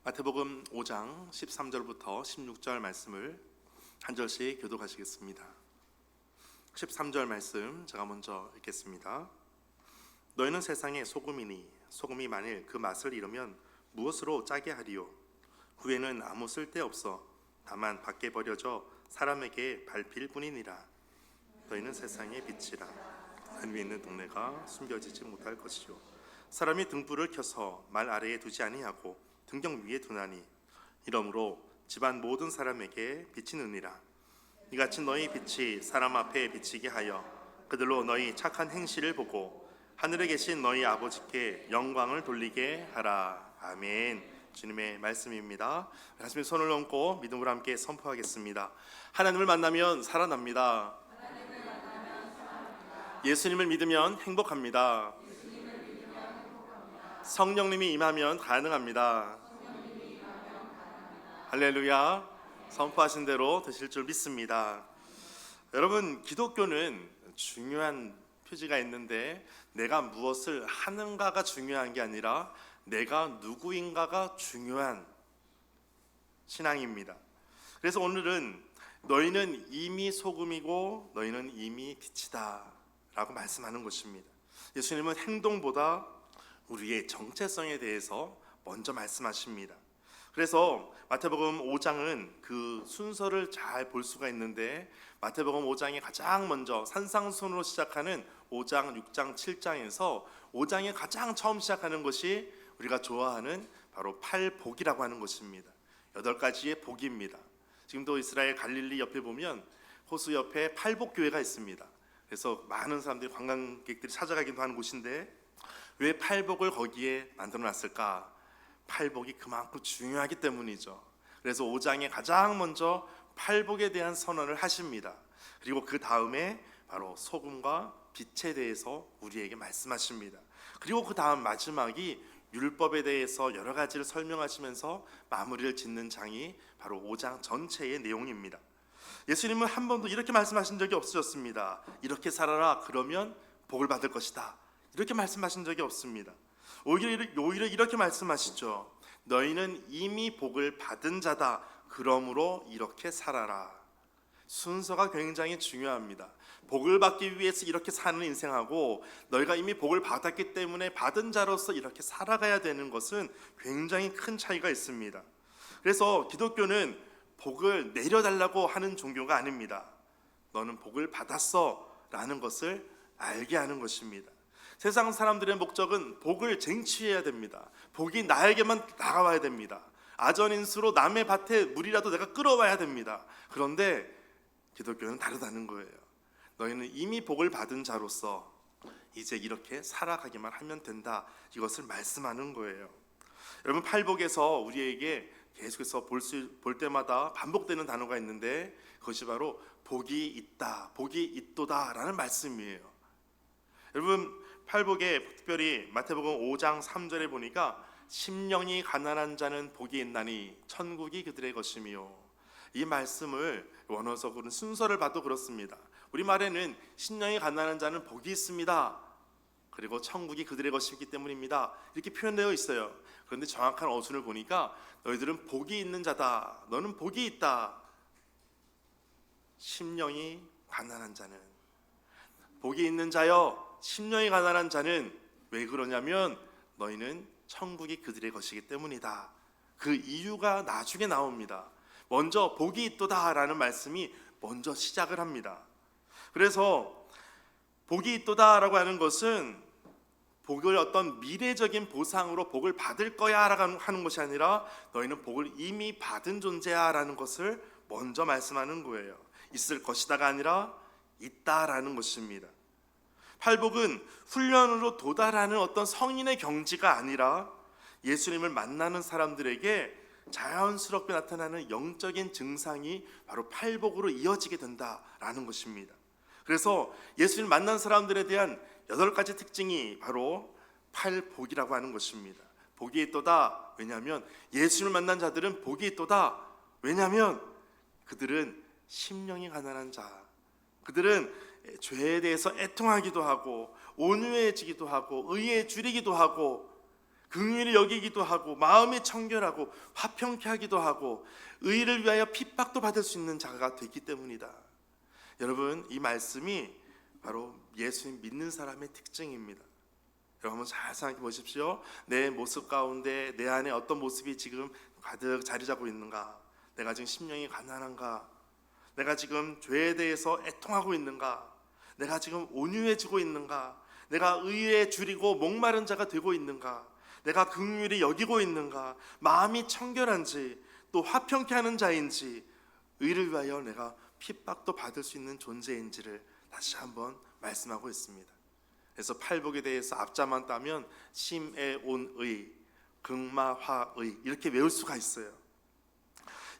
마태복음 5장 13절부터 16절 말씀을 한 절씩 교독하시겠습니다. 13절 말씀 제가 먼저 읽겠습니다. 너희는 세상의 소금이니 소금이 만일 그 맛을 잃으면 무엇으로 짜게 하리요? 후에는 아무 쓸데없어 다만 밖에 버려져 사람에게 밟힐 뿐이니라. 너희는 세상의 빛이라. 산 위에 있는 동네가 숨겨지지 못할 것이요, 사람이 등불을 켜서 말 아래에 두지 아니하고 등경 위에 두나니 이러므로 집안 모든 사람에게 빛이 느니라. 이같이 너희 빛이 사람 앞에 비치게 하여 그들로 너희 착한 행실을 보고 하늘에 계신 너희 아버지께 영광을 돌리게 하라. 아멘. 주님의 말씀입니다. 가슴에 손을 얹고 믿음으로 함께 선포하겠습니다. 하나님을 만나면 살아납니다. 예수님을 믿으면 행복합니다. 성령님이 임하면 가능합니다. 할렐루야. 선포하신 대로 되실 줄 믿습니다. 여러분, 기독교는 중요한 표지가 있는데 내가 무엇을 하는가가 중요한 게 아니라 내가 누구인가가 중요한 신앙입니다. 그래서 오늘은 너희는 이미 소금이고 너희는 이미 빛이다 라고 말씀하는 것입니다. 예수님은 행동보다 우리의 정체성에 대해서 먼저 말씀하십니다. 그래서 마태복음 5장은 그 순서를 잘 볼 수가 있는데 마태복음 5장이 가장 먼저 산상순으로 시작하는 5장, 6장, 7장에서 5장에 가장 처음 시작하는 것이 우리가 좋아하는 바로 팔복이라고 하는 것입니다. 8가지의 복입니다. 지금도 이스라엘 갈릴리 옆에 보면 호수 옆에 팔복교회가 있습니다. 그래서 많은 사람들이 관광객들이 찾아가기도 하는 곳인데 왜 팔복을 거기에 만들어 놨을까? 팔복이 그만큼 중요하기 때문이죠. 그래서 5장에 가장 먼저 팔복에 대한 선언을 하십니다. 그리고 그 다음에 바로 소금과 빛에 대해서 우리에게 말씀하십니다. 그리고 그 다음 마지막이 율법에 대해서 여러 가지를 설명하시면서 마무리를 짓는 장이 바로 5장 전체의 내용입니다. 예수님은 한 번도 이렇게 말씀하신 적이 없으셨습니다. 이렇게 살아라, 그러면 복을 받을 것이다, 이렇게 말씀하신 적이 없습니다. 오히려 이렇게 말씀하시죠. 너희는 이미 복을 받은 자다, 그러므로 이렇게 살아라. 순서가 굉장히 중요합니다. 복을 받기 위해서 이렇게 사는 인생하고 너희가 이미 복을 받았기 때문에 받은 자로서 이렇게 살아가야 되는 것은 굉장히 큰 차이가 있습니다. 그래서 기독교는 복을 내려달라고 하는 종교가 아닙니다. 너는 복을 받았어 라는 것을 알게 하는 것입니다. 세상 사람들의 목적은 복을 쟁취해야 됩니다. 복이 나에게만 다가와야 됩니다. 아전인수로 남의 밭에 물이라도 내가 끌어와야 됩니다. 그런데 기독교는 다르다는 거예요. 너희는 이미 복을 받은 자로서 이제 이렇게 살아가기만 하면 된다, 이것을 말씀하는 거예요. 여러분, 팔복에서 우리에게 계속해서 볼 때마다 반복되는 단어가 있는데 그것이 바로 복이 있다, 복이 있도다 라는 말씀이에요. 여러분, 팔복에 특별히 마태복음 5장 3절에 보니까 심령이 가난한 자는 복이 있나니 천국이 그들의 것이며, 이 말씀을 원어적으로는 순서를 봐도 그렇습니다. 우리말에는 심령이 가난한 자는 복이 있습니다, 그리고 천국이 그들의 것이기 때문입니다, 이렇게 표현되어 있어요. 그런데 정확한 어순을 보니까 너희들은 복이 있는 자다, 너는 복이 있다. 심령이 가난한 자는, 복이 있는 자여, 심령이 가난한 자는 왜 그러냐면 너희는 천국이 그들의 것이기 때문이다. 그 이유가 나중에 나옵니다. 먼저 복이 있도다 라는 말씀이 먼저 시작을 합니다. 그래서 복이 있도다 라고 하는 것은 복을 어떤 미래적인 보상으로 복을 받을 거야 라고 하는 것이 아니라 너희는 복을 이미 받은 존재야 라는 것을 먼저 말씀하는 거예요. 있을 것이다가 아니라 있다라는 것입니다. 팔복은 훈련으로 도달하는 어떤 성인의 경지가 아니라 예수님을 만나는 사람들에게 자연스럽게 나타나는 영적인 증상이 바로 팔복으로 이어지게 된다라는 것입니다. 그래서 예수님을 만난 사람들에 대한 8가지 특징이 바로 팔복이라고 하는 것입니다. 복이 있도다. 왜냐하면 예수님을 만난 자들은 복이 있도다. 왜냐하면 그들은 심령이 가난한 자, 그들은 죄에 대해서 애통하기도 하고 온유해지기도 하고 의에 줄이기도 하고 긍휼히 여기기도 하고 마음이 청결하고 화평케 하기도 하고 의를 위하여 핍박도 받을 수 있는 자가 됐기 때문이다. 여러분, 이 말씀이 바로 예수님 믿는 사람의 특징입니다. 여러분 한번 잘 생각해 보십시오. 내 모습 가운데 내 안에 어떤 모습이 지금 가득 자리 잡고 있는가? 내가 지금 심령이 가난한가? 내가 지금 죄에 대해서 애통하고 있는가? 내가 지금 온유해지고 있는가? 내가 의에 줄이고 목마른 자가 되고 있는가? 내가 긍휼히 여기고 있는가? 마음이 청결한지 또 화평케 하는 자인지 의를 위하여 내가 핍박도 받을 수 있는 존재인지를 다시 한번 말씀하고 있습니다. 그래서 팔복에 대해서 앞자만 따면 심애온의, 극마화의 이렇게 외울 수가 있어요.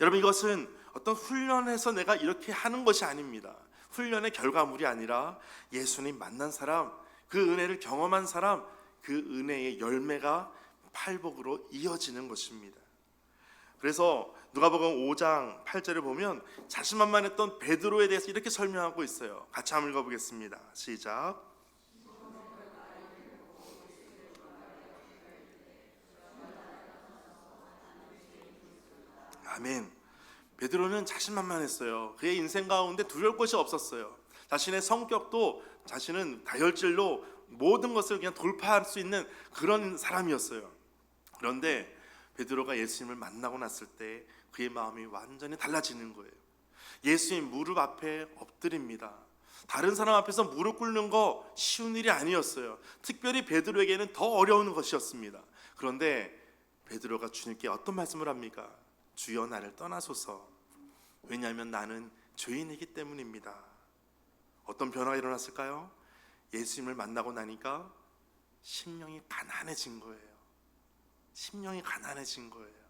여러분, 이것은 어떤 훈련에서 내가 이렇게 하는 것이 아닙니다. 훈련의 결과물이 아니라 예수님 만난 사람, 그 은혜를 경험한 사람, 그 은혜의 열매가 팔복으로 이어지는 것입니다. 그래서 누가복음 5장 8절을 보면 자신만만했던 베드로에 대해서 이렇게 설명하고 있어요. 같이 한번 읽어보겠습니다. 시작. 아멘. 베드로는 자신만만했어요. 그의 인생 가운데 두려울 것이 없었어요. 자신의 성격도 자신은 다혈질로 모든 것을 그냥 돌파할 수 있는 그런 사람이었어요. 그런데 베드로가 예수님을 만나고 났을 때 그의 마음이 완전히 달라지는 거예요. 예수님 무릎 앞에 엎드립니다. 다른 사람 앞에서 무릎 꿇는 거 쉬운 일이 아니었어요. 특별히 베드로에게는 더 어려운 것이었습니다. 그런데 베드로가 주님께 어떤 말씀을 합니까? 주여 나를 떠나소서. 왜냐하면 나는 죄인이기 때문입니다. 어떤 변화가 일어났을까요? 예수님을 만나고 나니까 심령이 가난해진 거예요. 심령이 가난해진 거예요.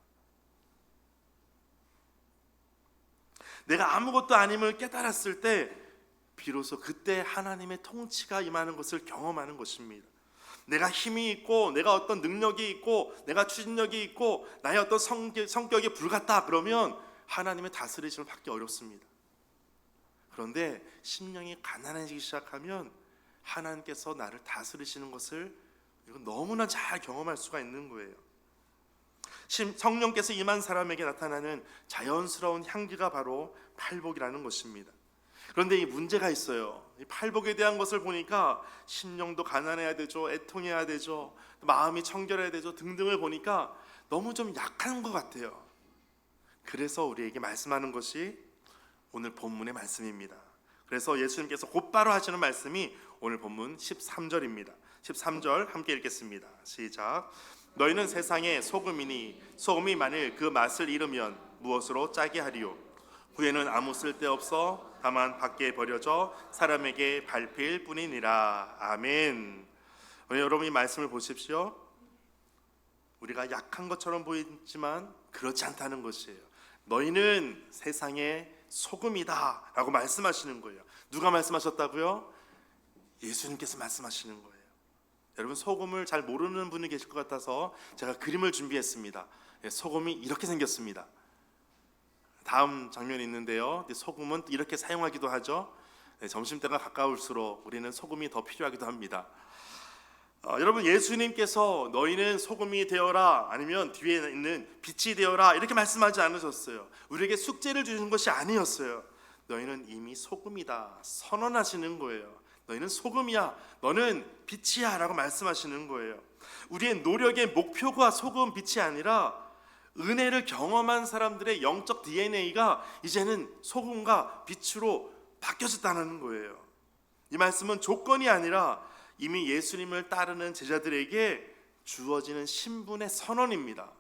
내가 아무것도 아님을 깨달았을 때 비로소 그때 하나님의 통치가 임하는 것을 경험하는 것입니다. 내가 힘이 있고 내가 어떤 능력이 있고 내가 추진력이 있고 나의 어떤 성격이 불같다 그러면 하나님의 다스리심을 받기 어렵습니다. 그런데 심령이 가난해지기 시작하면 하나님께서 나를 다스리시는 것을 너무나 잘 경험할 수가 있는 거예요. 성령께서 임한 사람에게 나타나는 자연스러운 향기가 바로 팔복이라는 것입니다. 그런데 이 문제가 있어요. 이 팔복에 대한 것을 보니까 심령도 가난해야 되죠, 애통해야 되죠, 마음이 청결해야 되죠 등등을 보니까 너무 좀 약한 것 같아요. 그래서 우리에게 말씀하는 것이 오늘 본문의 말씀입니다. 그래서 예수님께서 곧바로 하시는 말씀이 오늘 본문 13절입니다. 13절 함께 읽겠습니다. 시작. 너희는 세상의 소금이니 소금이 만일 그 맛을 잃으면 무엇으로 짜게 하리요? 후에는 아무 쓸데없어 다만 밖에 버려져 사람에게 밟힐 뿐이니라. 아멘. 여러분 이 말씀을 보십시오. 우리가 약한 것처럼 보이지만 그렇지 않다는 것이에요. 너희는 세상의 소금이다 라고 말씀하시는 거예요. 누가 말씀하셨다고요? 예수님께서 말씀하시는 거예요. 여러분 소금을 잘 모르는 분이 계실 것 같아서 제가 그림을 준비했습니다. 소금이 이렇게 생겼습니다. 다음 장면이 있는데요. 소금은 이렇게 사용하기도 하죠. 점심때가 가까울수록 우리는 소금이 더 필요하기도 합니다. 여러분 예수님께서 너희는 소금이 되어라 아니면 뒤에 있는 빛이 되어라 이렇게 말씀하지 않으셨어요. 우리에게 숙제를 주신 것이 아니었어요. 너희는 이미 소금이다 선언하시는 거예요. 너희는 소금이야, 너는 빛이야 라고 말씀하시는 거예요. 우리의 노력의 목표가 소금, 빛이 아니라 은혜를 경험한 사람들의 영적 DNA가 이제는 소금과 빛으로 바뀌어졌다는 거예요. 이 말씀은 조건이 아니라 이미 예수님을 따르는 제자들에게 주어지는 신분의 선언입니다.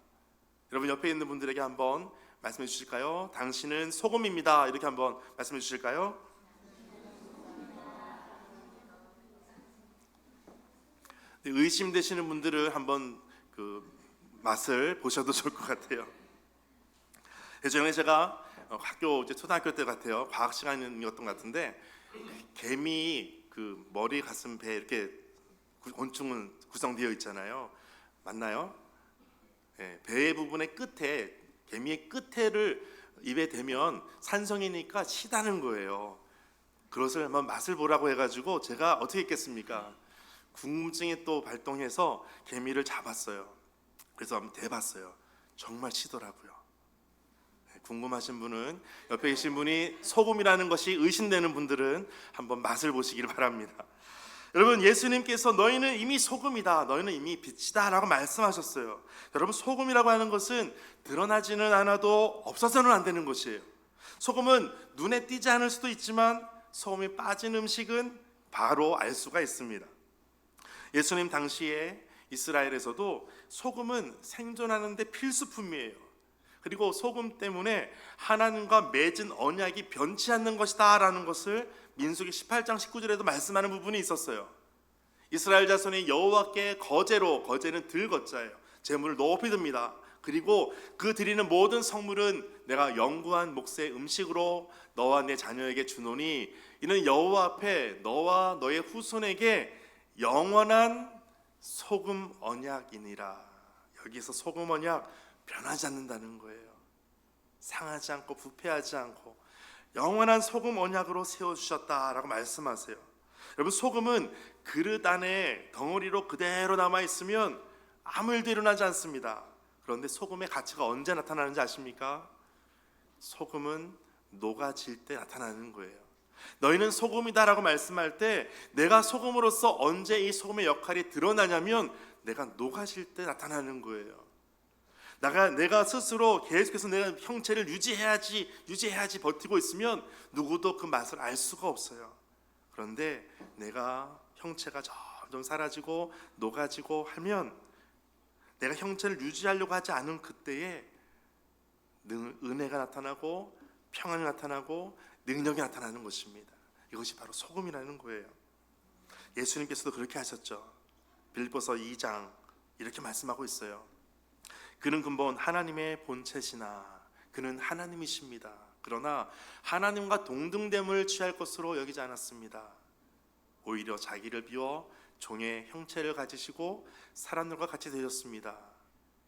여러분 옆에 있는 분들에게 한번 말씀해 주실까요? 당신은 소금입니다. 이렇게 한번 말씀해 주실까요? 의심되시는 분들은 한번 그 맛을 보셔도 좋을 것 같아요. 예전에 제가 학교 이제 초등학교 때 같아요. 과학 시간이었던 것 같은데 개미 그 머리, 가슴, 배 이렇게 곤충은 구성되어 있잖아요. 맞나요? 네, 배 부분의 끝에 개미의 끝에를 입에 대면 산성이니까 시다는 거예요. 그것을 한번 맛을 보라고 해가지고 제가 어떻게 했겠습니까? 궁금증이 또 발동해서 개미를 잡았어요. 그래서 한번 대봤어요. 정말 시더라고요. 궁금하신 분은, 옆에 계신 분이 소금이라는 것이 의심되는 분들은 한번 맛을 보시길 바랍니다. 여러분, 예수님께서 너희는 이미 소금이다, 너희는 이미 빛이다 라고 말씀하셨어요. 여러분, 소금이라고 하는 것은 드러나지는 않아도 없어서는 안 되는 것이에요. 소금은 눈에 띄지 않을 수도 있지만 소금이 빠진 음식은 바로 알 수가 있습니다. 예수님 당시에 이스라엘에서도 소금은 생존하는 데 필수품이에요. 그리고 소금 때문에 하나님과 맺은 언약이 변치 않는 것이다 라는 것을 민수기 18장 19절에도 말씀하는 부분이 있었어요. 이스라엘 자손이 여호와께 거제로, 거제는 들거자예요, 제물을 높이 듭니다. 그리고 그 드리는 모든 성물은 내가 영구한 몫의 음식으로 너와 내 자녀에게 주노니 이는 여호와 앞에 너와 너의 후손에게 영원한 소금 언약이니라. 여기서 소금 언약, 변하지 않는다는 거예요. 상하지 않고 부패하지 않고 영원한 소금 언약으로 세워주셨다라고 말씀하세요. 여러분, 소금은 그릇 안에 덩어리로 그대로 남아있으면 아무 일도 일어나지 않습니다. 그런데 소금의 가치가 언제 나타나는지 아십니까? 소금은 녹아질 때 나타나는 거예요. 너희는 소금이다 라고 말씀할 때 내가 소금으로서 언제 이 소금의 역할이 드러나냐면 내가 녹아질 때 나타나는 거예요. 내가 스스로 계속해서 내가 형체를 유지해야지 버티고 있으면 누구도 그 맛을 알 수가 없어요. 그런데 내가 형체가 점점 사라지고 녹아지고 하면 내가 형체를 유지하려고 하지 않은 그때에 은혜가 나타나고 평안이 나타나고 능력이 나타나는 것입니다. 이것이 바로 소금이라는 거예요. 예수님께서도 그렇게 하셨죠. 빌립보서 2장 이렇게 말씀하고 있어요. 그는 근본 하나님의 본체시나 그는 하나님이십니다. 그러나 하나님과 동등됨을 취할 것으로 여기지 않았습니다. 오히려 자기를 비워 종의 형체를 가지시고 사람들과 같이 되셨습니다.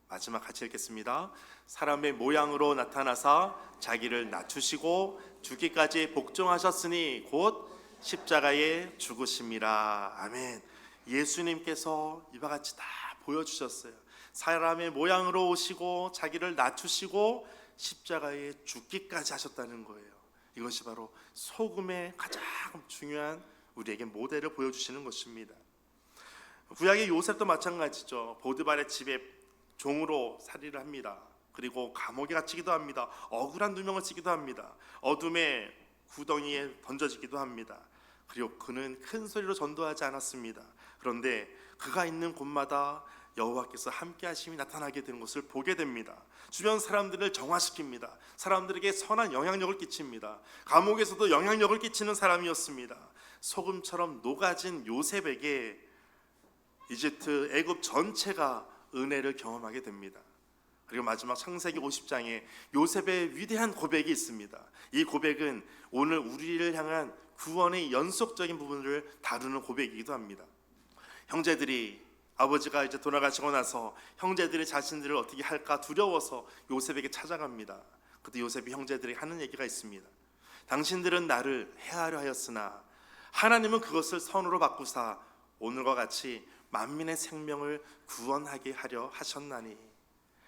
마지막 같이 읽겠습니다. 사람의 모양으로 나타나사 자기를 낮추시고 죽기까지 복종하셨으니 곧 십자가에 죽으심이라. 아멘. 예수님께서 이와 같이 다 보여주셨어요. 사람의 모양으로 오시고 자기를 낮추시고 십자가에 죽기까지 하셨다는 거예요. 이것이 바로 소금의 가장 중요한 우리에게 모델을 보여주시는 것입니다. 구약의 요셉도 마찬가지죠. 보드발의 집에 종으로 살이를 합니다. 그리고 감옥에 갇히기도 합니다. 억울한 누명을 쓰기도 합니다. 어둠의 구덩이에 던져지기도 합니다. 그리고 그는 큰 소리로 전도하지 않았습니다. 그런데 그가 있는 곳마다 여호와께서 함께 하심이 나타나게 되는 것을 보게 됩니다. 주변 사람들을 정화시킵니다. 사람들에게 선한 영향력을 끼칩니다. 감옥에서도 영향력을 끼치는 사람이었습니다. 소금처럼 녹아진 요셉에게 이집트, 애굽 전체가 은혜를 경험하게 됩니다. 그리고 마지막 창세기 50장에 요셉의 위대한 고백이 있습니다. 이 고백은 오늘 우리를 향한 구원의 연속적인 부분을 다루는 고백이기도 합니다. 형제들이, 아버지가 이제 돌아가시고 나서 형제들이 자신들을 어떻게 할까 두려워서 요셉에게 찾아갑니다. 그때 요셉이 형제들에게 하는 얘기가 있습니다. 당신들은 나를 해하려 하였으나 하나님은 그것을 선으로 바꾸사 오늘과 같이 만민의 생명을 구원하게 하려 하셨나니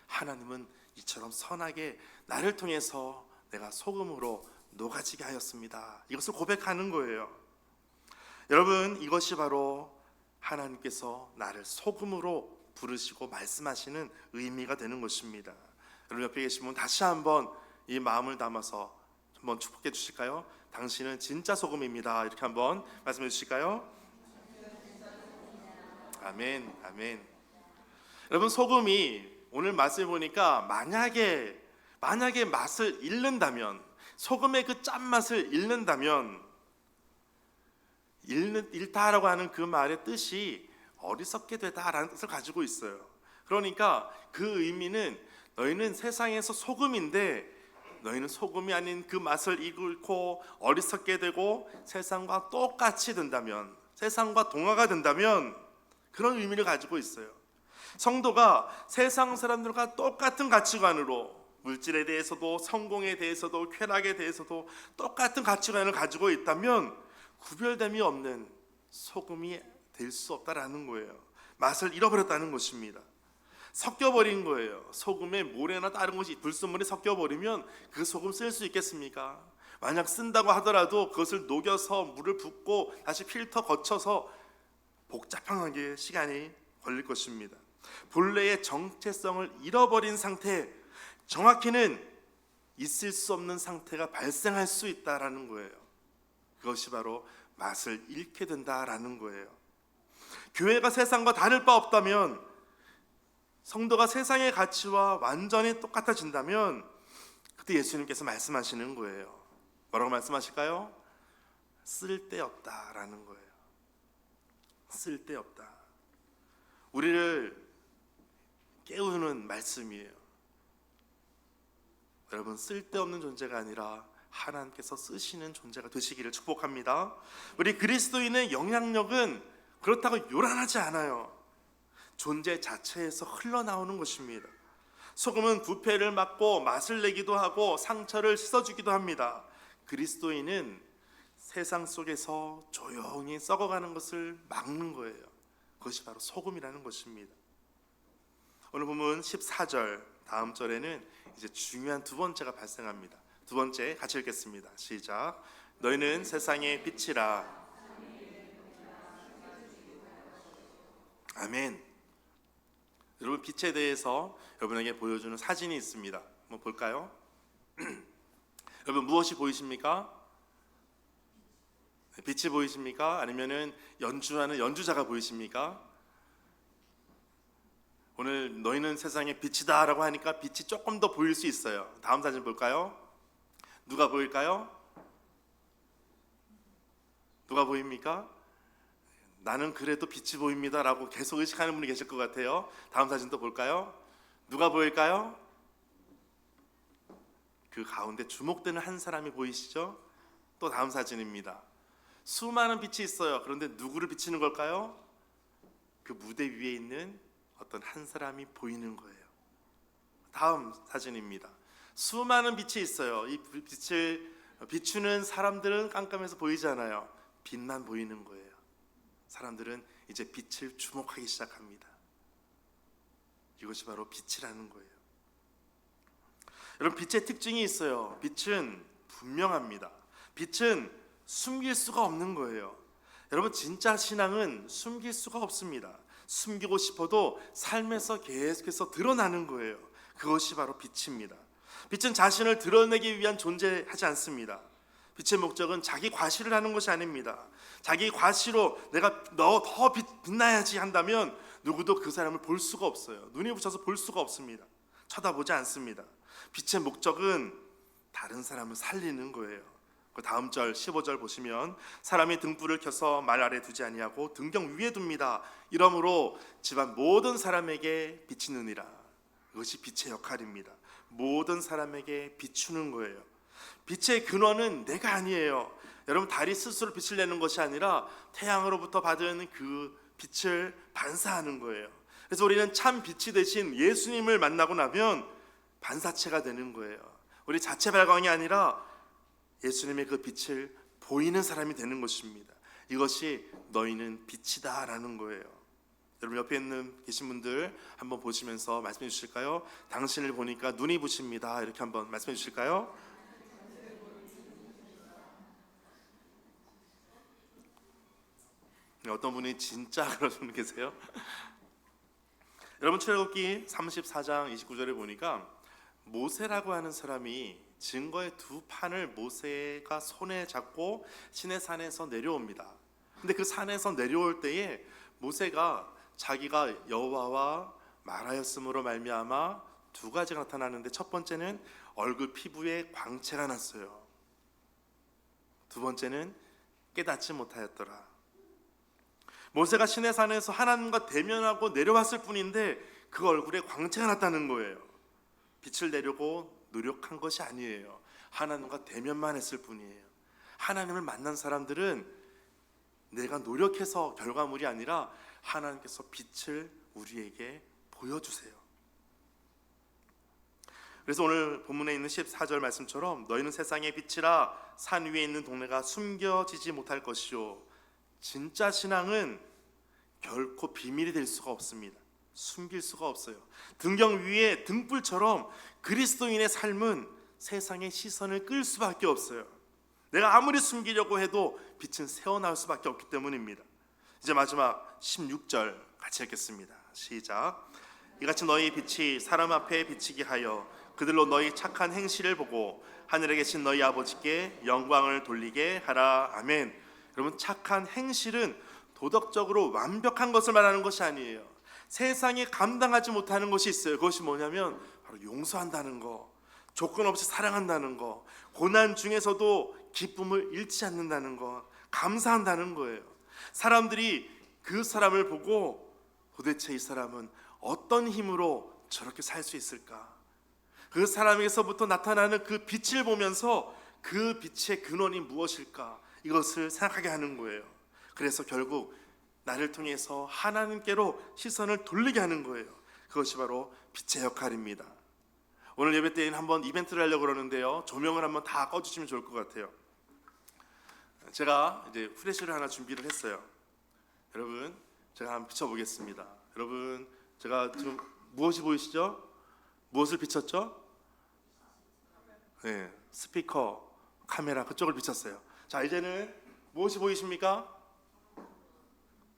하나님은 이처럼 선하게 나를 통해서 내가 소금으로 녹아지게 하였습니다. 이것을 고백하는 거예요. 여러분, 이것이 바로 하나님께서 나를 소금으로 부르시고 말씀하시는 의미가 되는 것입니다. 여러분, 옆에 계신 분 다시 한번 이 마음을 담아서 한번 축복해 주실까요? 당신은 진짜 소금입니다. 이렇게 한번 말씀해 주실까요? 아멘, 아멘. 여러분, 소금이 오늘 말씀을 보니까 만약에 맛을 잃는다면, 소금의 그 짠맛을 잃는다면, 잃다라고 하는 그 말의 뜻이 어리석게 되다라는 뜻을 가지고 있어요. 그러니까 그 의미는 너희는 세상에서 소금인데 너희는 소금이 아닌 그 맛을 잃고 어리석게 되고 세상과 똑같이 된다면, 세상과 동화가 된다면 그런 의미를 가지고 있어요. 성도가 세상 사람들과 똑같은 가치관으로 물질에 대해서도 성공에 대해서도 쾌락에 대해서도 똑같은 가치관을 가지고 있다면 구별됨이 없는 소금이 될 수 없다라는 거예요. 맛을 잃어버렸다는 것입니다. 섞여버린 거예요. 소금에 모래나 다른 것이 불순물이 섞여버리면 그 소금 쓸 수 있겠습니까? 만약 쓴다고 하더라도 그것을 녹여서 물을 붓고 다시 필터 거쳐서 복잡하게 시간이 걸릴 것입니다. 본래의 정체성을 잃어버린 상태, 정확히는 있을 수 없는 상태가 발생할 수 있다라는 거예요. 그것이 바로 맛을 잃게 된다라는 거예요. 교회가 세상과 다를 바 없다면, 성도가 세상의 가치와 완전히 똑같아진다면 그때 예수님께서 말씀하시는 거예요. 뭐라고 말씀하실까요? 쓸데없다라는 거예요. 쓸데없다. 우리를 깨우는 말씀이에요. 여러분, 쓸데없는 존재가 아니라 하나님께서 쓰시는 존재가 되시기를 축복합니다. 우리 그리스도인의 영향력은 그렇다고 요란하지 않아요. 존재 자체에서 흘러나오는 것입니다. 소금은 부패를 막고 맛을 내기도 하고 상처를 씻어주기도 합니다. 그리스도인은 세상 속에서 조용히 썩어가는 것을 막는 거예요. 그것이 바로 소금이라는 것입니다. 오늘 본문 14절 다음 절에는 이제 중요한 두 번째가 발생합니다. 두 번째 같이 읽겠습니다. 시작. 너희는 세상의 빛이라. 아멘. 여러분, 빛에 대해서 여러분에게 보여주는 사진이 있습니다. 한번 볼까요? 여러분, 무엇이 보이십니까? 빛이 보이십니까? 아니면은 연주하는 연주자가 보이십니까? 오늘 너희는 세상의 빛이다 라고 하니까 빛이 조금 더 보일 수 있어요. 다음 사진 볼까요? 누가 보일까요? 누가 보입니까? 나는 그래도 빛이 보입니다 라고 계속 의식하는 분이 계실 것 같아요. 다음 사진 또 볼까요? 누가 보일까요? 그 가운데 주목되는 한 사람이 보이시죠? 또 다음 사진입니다. 수많은 빛이 있어요. 그런데 누구를 비치는 걸까요? 그 무대 위에 있는 어떤 한 사람이 보이는 거예요. 다음 사진입니다. 수많은 빛이 있어요. 이 빛을 비추는 사람들은 깜깜해서 보이지 않아요. 빛만 보이는 거예요. 사람들은 이제 빛을 주목하기 시작합니다. 이것이 바로 빛이라는 거예요. 여러분, 빛의 특징이 있어요. 빛은 분명합니다. 빛은 숨길 수가 없는 거예요. 여러분, 진짜 신앙은 숨길 수가 없습니다. 숨기고 싶어도 삶에서 계속해서 드러나는 거예요. 그것이 바로 빛입니다. 빛은 자신을 드러내기 위한 존재하지 않습니다. 빛의 목적은 자기 과시를 하는 것이 아닙니다. 자기 과시로 내가 너 더 빛나야지 한다면 누구도 그 사람을 볼 수가 없어요. 눈이 부셔서 볼 수가 없습니다. 쳐다보지 않습니다. 빛의 목적은 다른 사람을 살리는 거예요. 그 다음 절 15절 보시면 사람이 등불을 켜서 말 아래 두지 아니하고 등경 위에 둡니다. 이러므로 집안 모든 사람에게 비치느니라. 이것이 빛의 역할입니다. 모든 사람에게 비추는 거예요. 빛의 근원은 내가 아니에요. 여러분, 달이 스스로 빛을 내는 것이 아니라 태양으로부터 받은 그 빛을 반사하는 거예요. 그래서 우리는 참 빛이 되신 예수님을 만나고 나면 반사체가 되는 거예요. 우리 자체 발광이 아니라 예수님의 그 빛을 보이는 사람이 되는 것입니다. 이것이 너희는 빛이다 라는 거예요. 여러분, 옆에 계신 분들 한번 보시면서 말씀해 주실까요? 당신을 보니까 눈이 부십니다. 이렇게 한번 말씀해 주실까요? 어떤 분이 진짜 그런 분 계세요? 여러분, 출애굽기 34장 29절에 보니까 모세라고 하는 사람이 증거의 두 판을 모세가 손에 잡고 시내산에서 내려옵니다. 근데 그 산에서 내려올 때에 모세가 자기가 여호와와 말하였으므로 말미암아 두 가지가 나타나는데, 첫 번째는 얼굴 피부에 광채가 났어요. 두 번째는 깨닫지 못하였더라. 모세가 시내산에서 하나님과 대면하고 내려왔을 뿐인데 그 얼굴에 광채가 났다는 거예요. 빛을 내려고 노력한 것이 아니에요. 하나님과 대면만 했을 뿐이에요. 하나님을 만난 사람들은 내가 노력해서 결과물이 아니라 하나님께서 빛을 우리에게 보여주세요. 그래서 오늘 본문에 있는 14절 말씀처럼 너희는 세상의 빛이라. 산 위에 있는 동네가 숨겨지지 못할 것이요. 진짜 신앙은 결코 비밀이 될 수가 없습니다. 숨길 수가 없어요. 등경 위에 등불처럼 그리스도인의 삶은 세상의 시선을 끌 수밖에 없어요. 내가 아무리 숨기려고 해도 빛은 새어나올 수밖에 없기 때문입니다. 이제 마지막 16절 같이 읽겠습니다. 시작. 이같이 너희 빛이 사람 앞에 비치게 하여 그들로 너희 착한 행실을 보고 하늘에 계신 너희 아버지께 영광을 돌리게 하라. 아멘. 여러분, 착한 행실은 도덕적으로 완벽한 것을 말하는 것이 아니에요. 세상에 감당하지 못하는 것이 있어요. 그것이 뭐냐면 바로 용서한다는 거, 조건 없이 사랑한다는 거, 고난 중에서도 기쁨을 잃지 않는다는 거, 감사한다는 거예요. 사람들이 그 사람을 보고 도대체 이 사람은 어떤 힘으로 저렇게 살 수 있을까? 그 사람에게서부터 나타나는 그 빛을 보면서 그 빛의 근원이 무엇일까? 이것을 생각하게 하는 거예요. 그래서 결국 나를 통해서 하나님께로 시선을 돌리게 하는 거예요. 그것이 바로 빛의 역할입니다. 오늘 예배 때에는 한번 이벤트를 하려고 그러는데요, 조명을 한번 다 꺼주시면 좋을 것 같아요. 제가 이제 후레쉬를 하나 준비를 했어요. 여러분, 제가 한번 비춰보겠습니다. 여러분, 제가 지금 무엇이 보이시죠? 무엇을 비췄죠? 네, 스피커, 카메라 그쪽을 비췄어요. 자, 이제는 무엇이 보이십니까?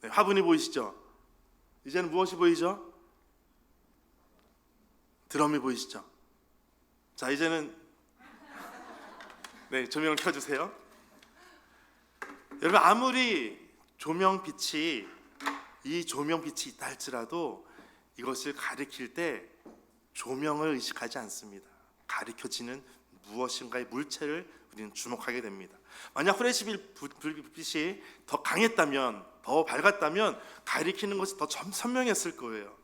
네, 화분이 보이시죠? 이제는 무엇이 보이죠? 드럼이 보이시죠? 자, 이제는 네, 조명을 켜주세요. 여러분, 아무리 조명빛이 이 조명빛이 있다 할지라도 이것을 가리킬 때 조명을 의식하지 않습니다. 가리켜지는 무엇인가의 물체를 우리는 주목하게 됩니다. 만약 후레쉬 불빛이 더 강했다면, 더 밝았다면 가리키는 것이 더 선명했을 거예요.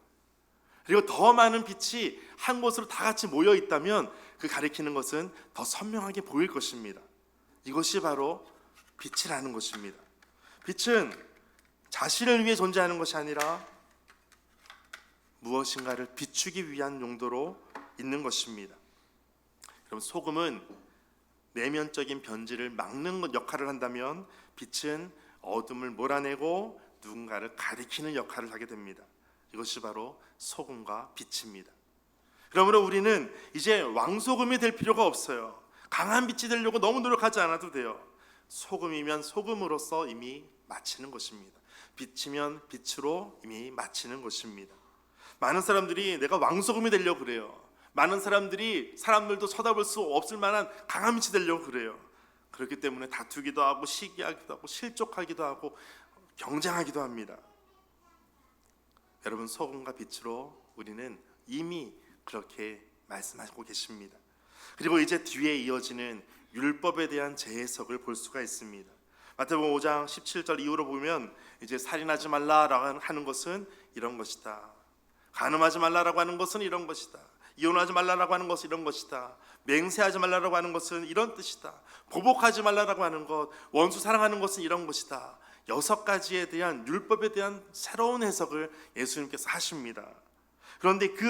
그리고 더 많은 빛이 한 곳으로 다 같이 모여 있다면 그 가리키는 것은 더 선명하게 보일 것입니다. 이것이 바로 빛이라는 것입니다. 빛은 자신을 위해 존재하는 것이 아니라 무엇인가를 비추기 위한 용도로 있는 것입니다. 그럼 소금은 내면적인 변질을 막는 역할을 한다면 빛은 어둠을 몰아내고 누군가를 가리키는 역할을 하게 됩니다. 이것이 바로 소금과 빛입니다. 그러므로 우리는 이제 왕소금이 될 필요가 없어요. 강한 빛이 되려고 너무 노력하지 않아도 돼요. 소금이면 소금으로서 이미 마치는 것입니다. 빛이면 빛으로 이미 마치는 것입니다. 많은 사람들이 내가 왕소금이 되려고 그래요. 많은 사람들도 쳐다볼 수 없을 만한 강한 빛이 되려고 그래요. 그렇기 때문에 다투기도 하고 시기하기도 하고 실족하기도 하고 경쟁하기도 합니다. 여러분, 소금과 빛으로 우리는 이미 그렇게 말씀하고 계십니다. 그리고 이제 뒤에 이어지는 율법에 대한 재해석을 볼 수가 있습니다. 마태복음 5장 17절 이후로 보면 이제 살인하지 말라라고 하는 것은 이런 것이다. 간음하지 말라라고 하는 것은 이런 것이다. 이혼하지 말라라고 하는 것은 이런 것이다. 맹세하지 말라라고 하는 것은 이런 뜻이다. 보복하지 말라라고 하는 것, 원수 사랑하는 것은 이런 것이다. 6가지에 대한 율법에 대한 새로운 해석을 예수님께서 하십니다. 그런데 그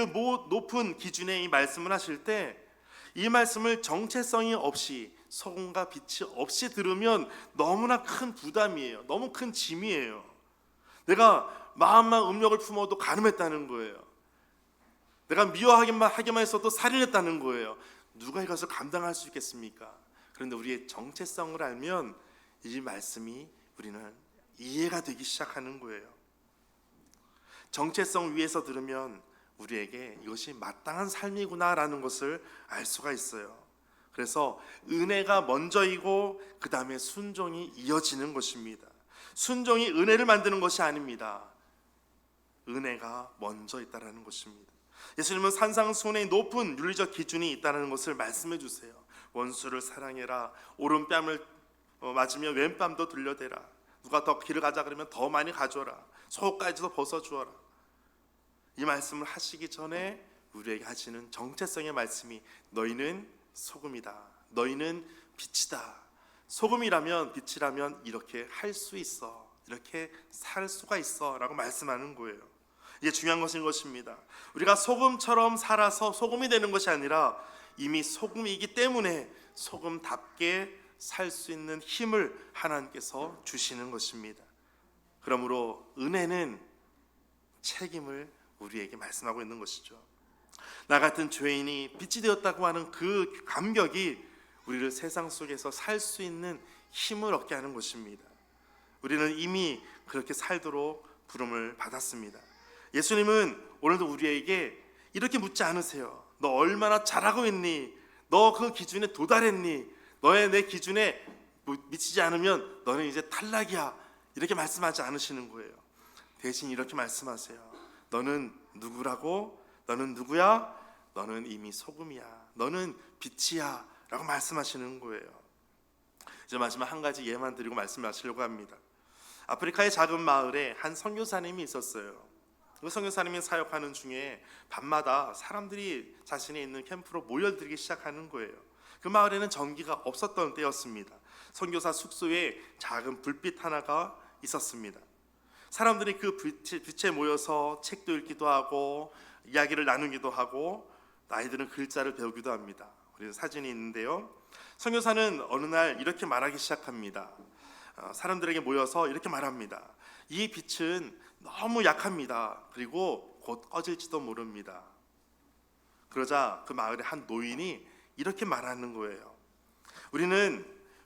높은 기준의 이 말씀을 하실 때 이 말씀을 정체성이 없이, 소금과 빛이 없이 들으면 너무나 큰 부담이에요. 너무 큰 짐이에요. 내가 마음만 음욕을 품어도 간음했다는 거예요. 내가 미워하기만 했어도 살인했다는 거예요. 누가 이것을 감당할 수 있겠습니까? 그런데 우리의 정체성을 알면 이 말씀이 우리는 이해가 되기 시작하는 거예요. 정체성 위에서 들으면 우리에게 이것이 마땅한 삶이구나라는 것을 알 수가 있어요. 그래서 은혜가 먼저이고 그 다음에 순종이 이어지는 것입니다. 순종이 은혜를 만드는 것이 아닙니다. 은혜가 먼저 있다는 것입니다. 예수님은 산상수훈의 높은 윤리적 기준이 있다는 것을 말씀해 주세요. 원수를 사랑해라. 오른뺨을 맞으면 왼뺨도 들려대라. 누가 더 길을 가자 그러면 더 많이 가져라. 속옷까지도 벗어주어라. 이 말씀을 하시기 전에 우리에게 하시는 정체성의 말씀이 너희는 소금이다. 너희는 빛이다. 소금이라면, 빛이라면 이렇게 할 수 있어. 이렇게 살 수가 있어 라고 말씀하는 거예요. 이게 중요한 것인 것입니다. 우리가 소금처럼 살아서 소금이 되는 것이 아니라 이미 소금이기 때문에 소금답게 살 수 있는 힘을 하나님께서 주시는 것입니다. 그러므로 은혜는 책임을 우리에게 말씀하고 있는 것이죠. 나 같은 죄인이 빛이 되었다고 하는 그 감격이 우리를 세상 속에서 살 수 있는 힘을 얻게 하는 것입니다. 우리는 이미 그렇게 살도록 부름을 받았습니다. 예수님은 오늘도 우리에게 이렇게 묻지 않으세요. 너 얼마나 잘하고 있니? 너 그 기준에 도달했니? 너의 내 기준에 미치지 않으면 너는 이제 탈락이야. 이렇게 말씀하지 않으시는 거예요. 대신 이렇게 말씀하세요. 너는 누구라고? 너는 누구야? 너는 이미 소금이야. 너는 빛이야. 라고 말씀하시는 거예요. 이제 마지막 한 가지 예만 드리고 말씀하시려고 합니다. 아프리카의 작은 마을에 한 선교사님이 있었어요. 그 선교사님이 사역하는 중에 밤마다 사람들이 자신이 있는 캠프로 모여들기 시작하는 거예요. 그 마을에는 전기가 없었던 때였습니다. 선교사 숙소에 작은 불빛 하나가 있었습니다. 사람들이 그 빛에 모여서 책도 읽기도 하고 이야기를 나누기도 하고 아이들은 글자를 배우기도 합니다. 우리는 사진이 있는데요. 선교사는 어느 날 이렇게 말하기 시작합니다. 사람들에게 모여서 이렇게 말합니다. 이 빛은 너무 약합니다. 그리고 곧 꺼질지도 모릅니다. 그러자 그 마을의 한 노인이 이렇게 말하는 거예요. 우리는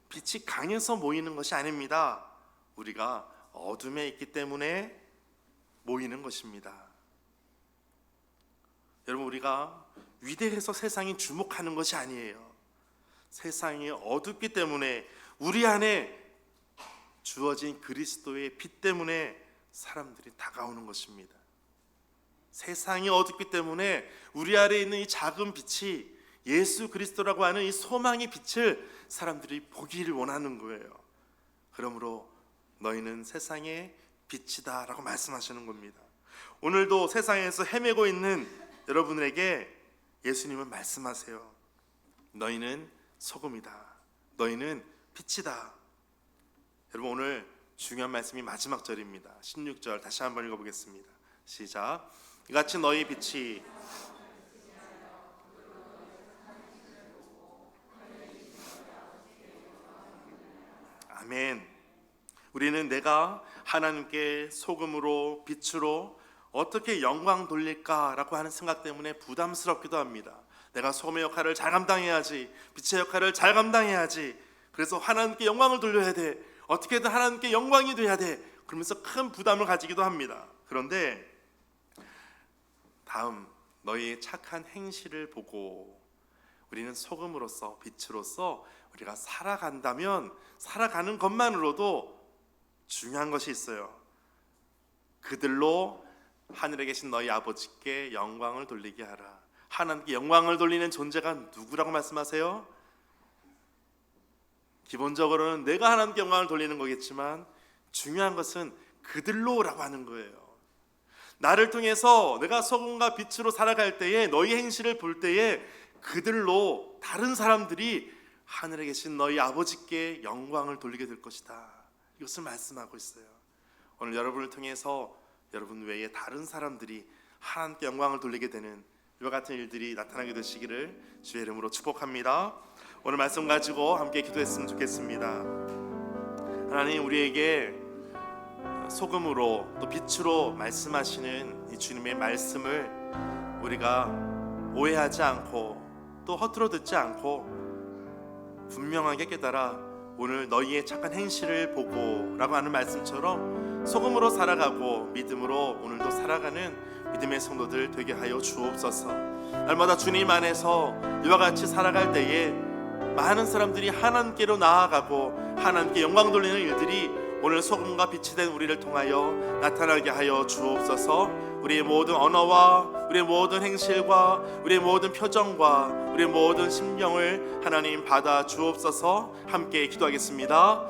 빛이 강해서 모이는 것이 아닙니다. 우리가 어둠에 있기 때문에 모이는 것입니다. 여러분, 우리가 위대해서 세상이 주목하는 것이 아니에요. 세상이 어둡기 때문에 우리 안에 주어진 그리스도의 빛 때문에 사람들이 다가오는 것입니다. 세상이 어둡기 때문에 우리 안에 있는 이 작은 빛이 예수 그리스도라고 하는 이 소망의 빛을 사람들이 보기를 원하는 거예요. 그러므로 너희는 세상의 빛이다 라고 말씀하시는 겁니다. 오늘도 세상에서 헤매고 있는 여러분에게 예수님은 말씀하세요. 너희는 소금이다. 너희는 빛이다. 여러분, 오늘 중요한 말씀이 마지막 절입니다. 16절 다시 한번 읽어보겠습니다. 시작. 이같이 너희 빛이 아멘. 우리는 내가 하나님께 소금으로 빛으로 어떻게 영광 돌릴까라고 하는 생각 때문에 부담스럽기도 합니다. 내가 소금의 역할을 잘 감당해야지, 빛의 역할을 잘 감당해야지, 그래서 하나님께 영광을 돌려야 돼, 어떻게든 하나님께 영광이 돼야 돼, 그러면서 큰 부담을 가지기도 합니다. 그런데 다음 너희의 착한 행실을 보고 우리는 소금으로서 빛으로서 우리가 살아간다면 살아가는 것만으로도 중요한 것이 있어요. 그들로 하늘에 계신 너희 아버지께 영광을 돌리게 하라. 하나님께 영광을 돌리는 존재가 누구라고 말씀하세요? 기본적으로는 내가 하나님께 영광을 돌리는 거겠지만 중요한 것은 그들로라고 하는 거예요. 나를 통해서 내가 소금과 빛으로 살아갈 때에 너희 행실을 볼 때에 그들로 다른 사람들이 하늘에 계신 너희 아버지께 영광을 돌리게 될 것이다. 이것을 말씀하고 있어요. 오늘 여러분을 통해서 여러분 외에 다른 사람들이 하나님께 영광을 돌리게 되는 이와 같은 일들이 나타나게 되시기를 주의 이름으로 축복합니다. 오늘 말씀 가지고 함께 기도했으면 좋겠습니다. 하나님, 우리에게 소금으로 또 빛으로 말씀하시는 이 주님의 말씀을 우리가 오해하지 않고 또 허투루 듣지 않고 분명하게 깨달아 오늘 너희의 착한 행실을 보고 라고 하는 말씀처럼 소금으로 살아가고 믿음으로 오늘도 살아가는 믿음의 성도들 되게 하여 주옵소서. 날마다 주님 안에서 이와 같이 살아갈 때에 많은 사람들이 하나님께로 나아가고 하나님께 영광 돌리는 일들이 오늘 소금과 빛이 된 우리를 통하여 나타나게 하여 주옵소서. 우리의 모든 언어와 우리의 모든 행실과 우리의 모든 표정과 우리의 모든 심령을 하나님 받아 주옵소서. 함께 기도하겠습니다.